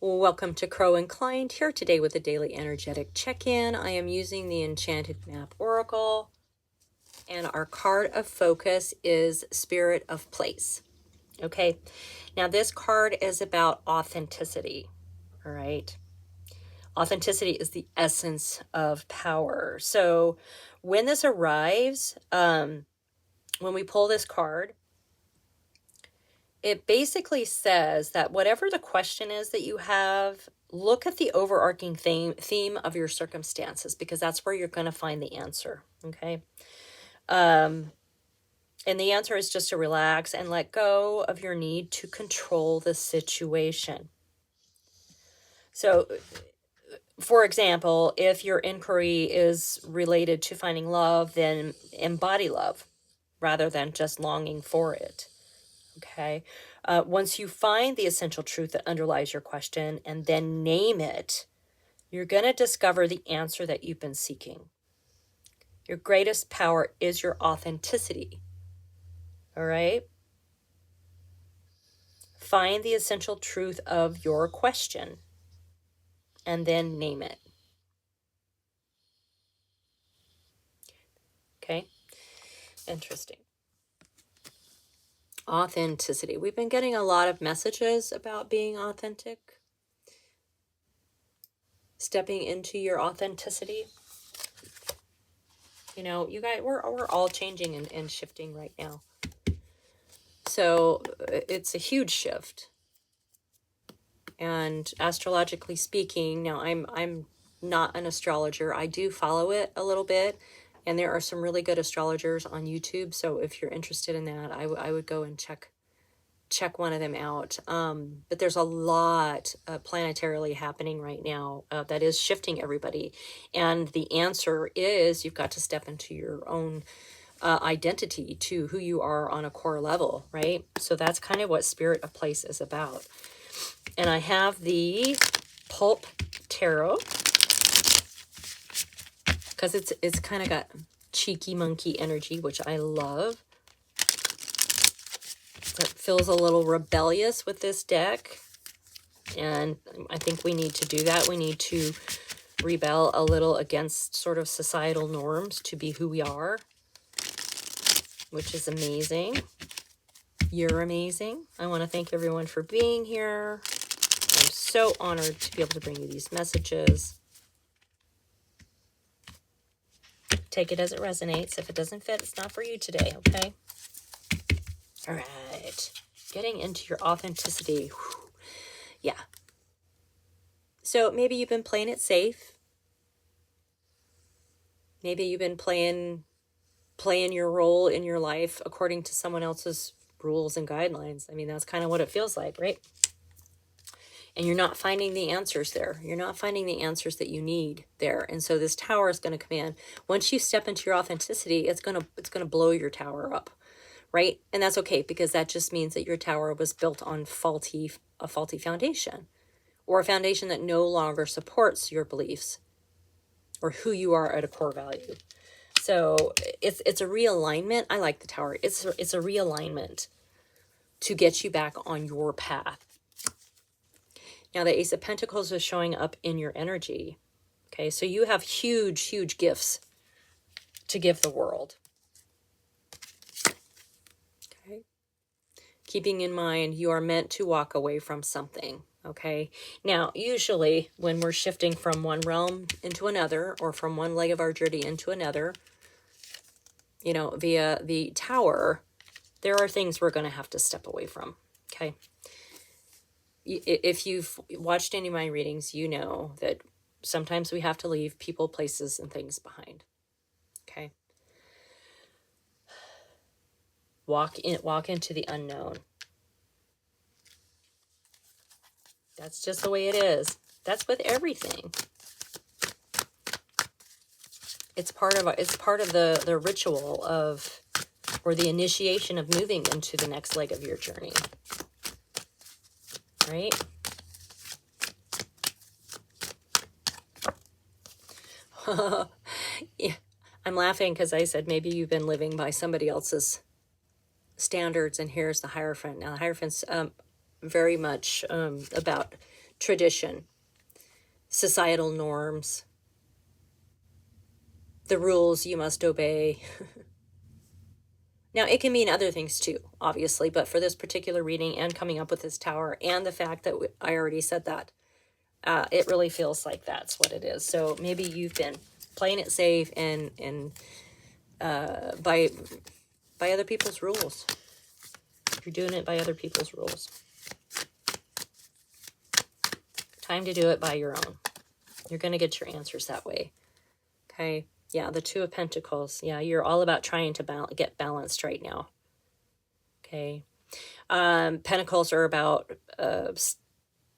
Welcome to Crow Inclined, here today with a daily energetic check-in. I am using the Enchanted Map Oracle, and our card of focus is Spirit of Place. Okay, now this card is about authenticity, all right? Authenticity is the essence of power. So when this arrives, when we pull this card, it basically says that whatever the question is that you have, look at the overarching theme of your circumstances, because that's where you're going to find the answer, okay? And the answer is just to relax and let go of your need to control the situation. So, for example, if your inquiry is related to finding love, then embody love rather than just longing for it. Okay. Once you find the essential truth that underlies your question and then name it, you're going to discover the answer that you've been seeking. Your greatest power is your authenticity. All right. Find the essential truth of your question and then name it. Okay. Interesting. Authenticity. We've been getting a lot of messages about being authentic, stepping into your authenticity. You know, you guys, we're all changing and shifting right now. So it's a huge shift. And astrologically speaking, now I'm not an astrologer. I do follow it a little bit, and there are some really good astrologers on YouTube. So if you're interested in that, I would go and check one of them out. But there's a lot planetarily happening right now that is shifting everybody. And the answer is you've got to step into your own identity, to who you are on a core level, right? So that's kind of what Spirit of Place is about. And I have the Pulp Tarot, because it's kind of got cheeky monkey energy, which I love. It feels a little rebellious with this deck, and I think we need to do that. We need to rebel a little against sort of societal norms to be who we are, which is amazing. You're amazing. I want to thank everyone for being here. I'm so honored to be able to bring you these messages. Take it as it resonates. If it doesn't fit, it's not for you today, okay? All right. Getting into your authenticity. Whew. Yeah. So maybe you've been playing it safe. Maybe you've been playing your role in your life according to someone else's rules and guidelines. I mean, that's kind of what it feels like, right? And you're not finding the answers there. You're not finding the answers that you need there. And so this tower is going to come in. Once you step into your authenticity, it's going to blow your tower up, right? And that's okay, because that just means that your tower was built on a faulty foundation, or a foundation that no longer supports your beliefs or who you are at a core value. So it's a realignment. I like the tower. It's a realignment to get you back on your path. Now, the Ace of Pentacles is showing up in your energy. Okay, so you have huge, huge gifts to give the world. Okay. Keeping in mind, you are meant to walk away from something. Okay. Now, usually when we're shifting from one realm into another, or from one leg of our journey into another, you know, via the tower, there are things we're going to have to step away from. Okay. If you've watched any of my readings, you know that sometimes we have to leave people, places, and things behind. Okay. Walk into the unknown. That's just the way it is. That's with everything. It's part of the ritual of, or the initiation of moving into the next leg of your journey. Right? Yeah, I'm laughing because I said maybe you've been living by somebody else's standards, and here's the Hierophant. Now, the Hierophant's very much about tradition, societal norms, the rules you must obey. Now, it can mean other things too, obviously, but for this particular reading and coming up with this tower and the fact that I already said that, it really feels like that's what it is. So maybe you've been playing it safe and by other people's rules. You're doing it by other people's rules. Time to do it by your own. You're going to get your answers that way. Okay. Yeah, the Two of Pentacles. Yeah, you're all about trying to get balanced right now. Okay. Pentacles are about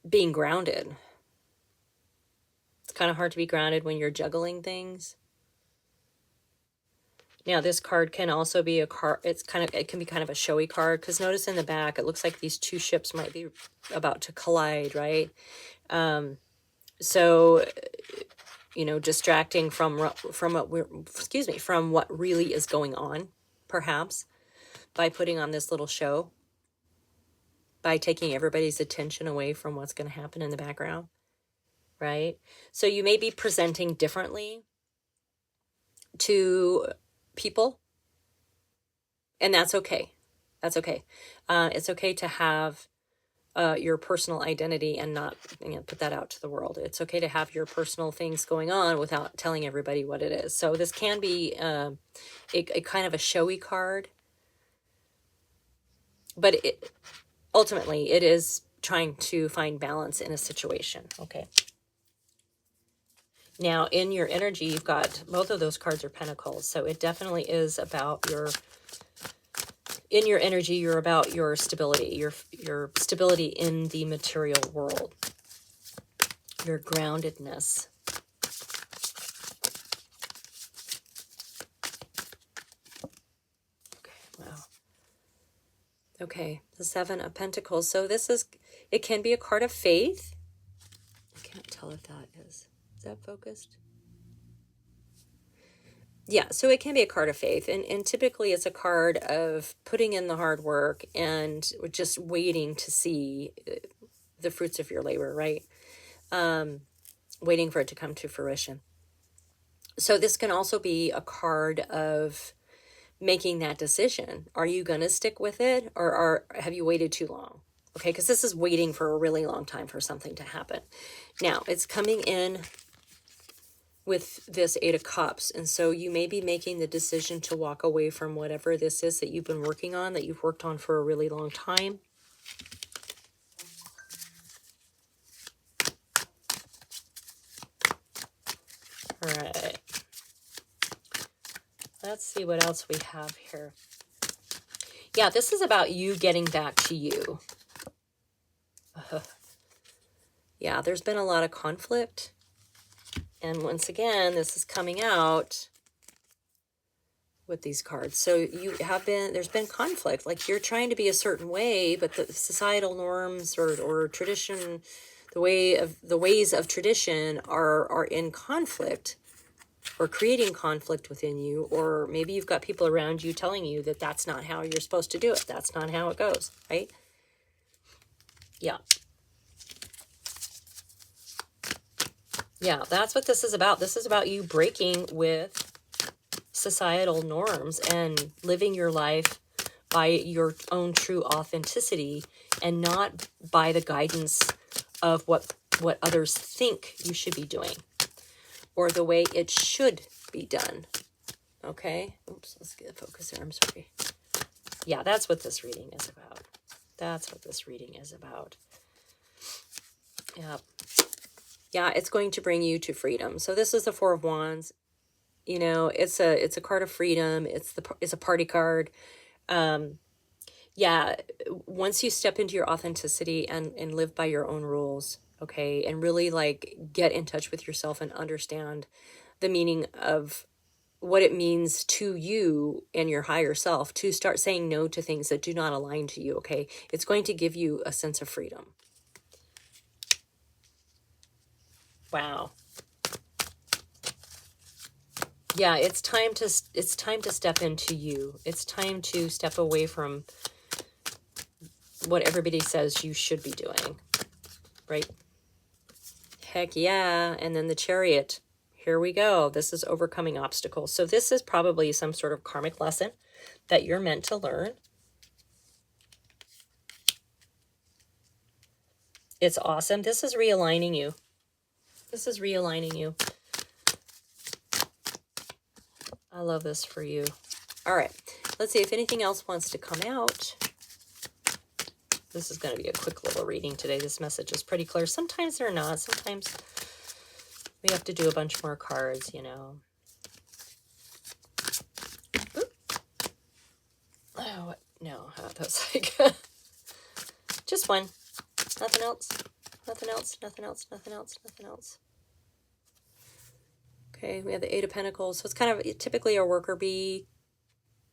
being grounded. It's kind of hard to be grounded when you're juggling things. Now, this card can also be a card. It can be kind of a showy card, because notice in the back, it looks like these two ships might be about to collide, right? So, distracting from what really is going on, perhaps, by putting on this little show, by taking everybody's attention away from what's going to happen in the background, right? So you may be presenting differently to people, and that's okay. That's okay. It's okay to have your personal identity and not put that out to the world. It's okay to have your personal things going on without telling everybody what it is. So this can be a kind of a showy card, but ultimately it is trying to find balance in a situation. Okay. Now, in your energy, you've got both of those cards are pentacles. So it definitely is about in your energy, you're about your stability, your stability in the material world, your groundedness. Okay, wow. Okay, the Seven of Pentacles. So it can be a card of faith. I can't tell if that is that focused? Yeah, so it can be a card of faith, and typically it's a card of putting in the hard work and just waiting to see the fruits of your labor, right? Waiting for it to come to fruition. So this can also be a card of making that decision. Are you going to stick with it, or have you waited too long? Okay, because this is waiting for a really long time for something to happen. Now, it's coming in with this Eight of Cups, and so you may be making the decision to walk away from whatever this is that you've been working on, that you've worked on for a really long time. All right. Let's see what else we have here. Yeah, this is about you getting back to you. Yeah, there's been a lot of conflict. And once again, this is coming out with these cards. So there's been conflict. Like, you're trying to be a certain way, but the societal norms or tradition, the ways of tradition are in conflict, or creating conflict within you. Or maybe you've got people around you telling you that that's not how you're supposed to do it. That's not how it goes, right? Yeah. Yeah, that's what this is about. This is about you breaking with societal norms and living your life by your own true authenticity, and not by the guidance of what others think you should be doing, or the way it should be done. Okay? Oops, let's get a focus there. I'm sorry. Yeah, that's what this reading is about. That's what this reading is about. Yeah. Yeah, it's going to bring you to freedom. So this is the Four of Wands. You know, it's a card of freedom. It's a party card. Yeah, once you step into your authenticity and live by your own rules, okay, and really like get in touch with yourself and understand the meaning of what it means to you and your higher self to start saying no to things that do not align to you, okay, it's going to give you a sense of freedom. Wow. Yeah, it's time to step into you. It's time to step away from what everybody says you should be doing, right? Heck yeah. And then the Chariot. Here we go. This is overcoming obstacles. So this is probably some sort of karmic lesson that you're meant to learn. It's awesome. This is realigning you. This is realigning you. I love this for you. All right. Let's see if anything else wants to come out. This is going to be a quick little reading today. This message is pretty clear. Sometimes they're not. Sometimes we have to do a bunch more cards, you know. Oop. Oh, no. That's like just one. Nothing else. Nothing else. Nothing else. Nothing else. Nothing else. Okay, we have the Eight of Pentacles. So it's kind of typically a worker bee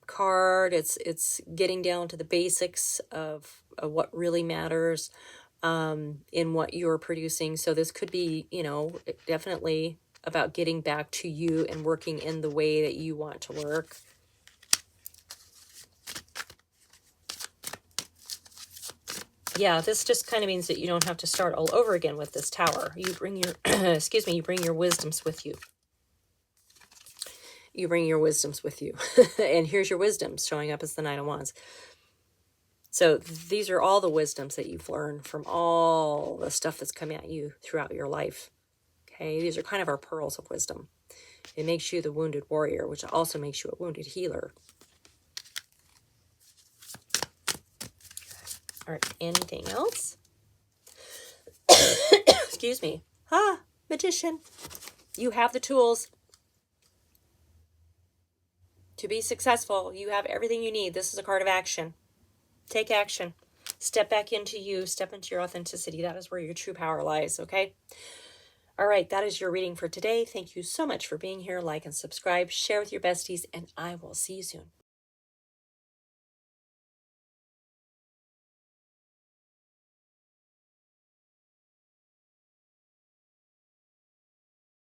card. It's getting down to the basics of what really matters in what you're producing. So this could be, you know, definitely about getting back to you and working in the way that you want to work. Yeah, this just kind of means that you don't have to start all over again with this Tower. You bring your, excuse me, you bring your wisdoms with you. You bring your wisdoms with you. And here's your wisdoms showing up as the Nine of Wands. So these are all the wisdoms that you've learned from all the stuff that's coming at you throughout your life. Okay, these are kind of our pearls of wisdom. It makes you the wounded warrior, which also makes you a wounded healer. All right, anything else? Excuse me. Magician. You have the tools to be successful. You have everything you need. This is a card of action. Take action. Step back into you. Step into your authenticity. That is where your true power lies, okay? All right, that is your reading for today. Thank you so much for being here. Like and subscribe. Share with your besties, and I will see you soon.